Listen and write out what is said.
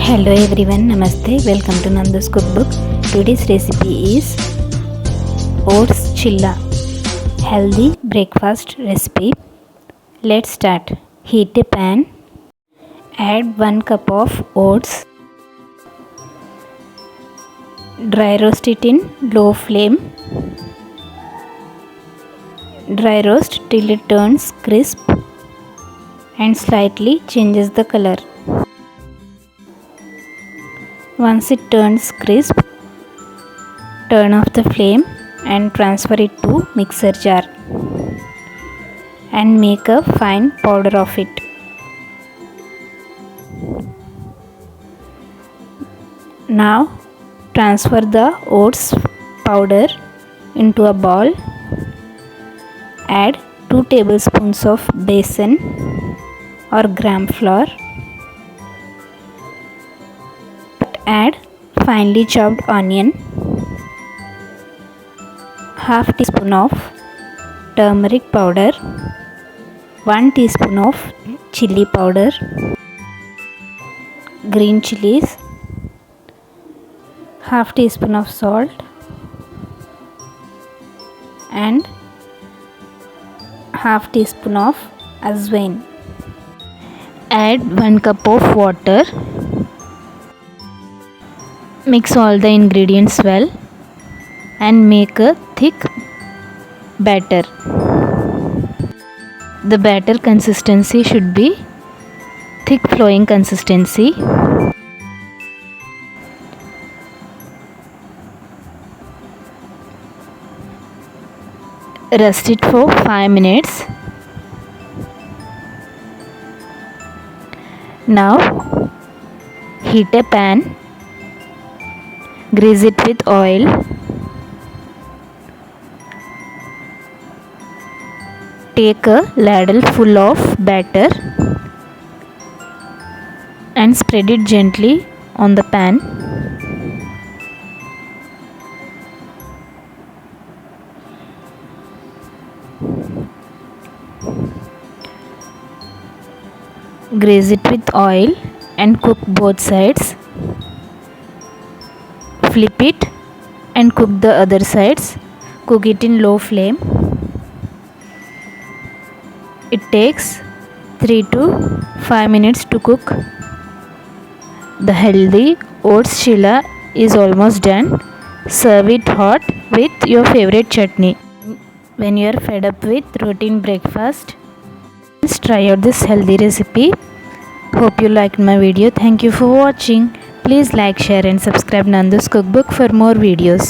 Hello everyone, Namaste. Welcome to Nandoos Cookbook. Today's recipe is Oats Chilla, healthy breakfast recipe. Let's start. Heat a pan. Add 1 cup of oats. Dry roast it in low flame. Dry roast till it turns crisp and slightly changes the color. Once it turns crisp, turn off the flame and transfer it to mixer jar and make a fine powder of it. Now transfer the oats powder into a bowl. Add 2 tablespoons of besan or gram flour. Add finely chopped onion, half teaspoon of turmeric powder, 1 teaspoon of chili powder, green chilies, half teaspoon of salt and half teaspoon of ajwain. Add 1 cup of water. Mix all the ingredients well and make a thick batter. The batter consistency should be thick flowing consistency. Rest it for 5 minutes. Now heat a pan. Grease it with oil. Take a ladle full of batter and spread it gently on the pan. Grease it with oil and cook both sides. Flip it and cook the other sides. Cook it in low flame. It takes 3 to 5 minutes to cook. The healthy oats chilla is almost done. Serve it hot with your favorite chutney. When you are fed up with routine breakfast, please try out this healthy recipe. Hope you liked my video. Thank you for watching. Please like, share and subscribe Nandoos Cookbook for more videos.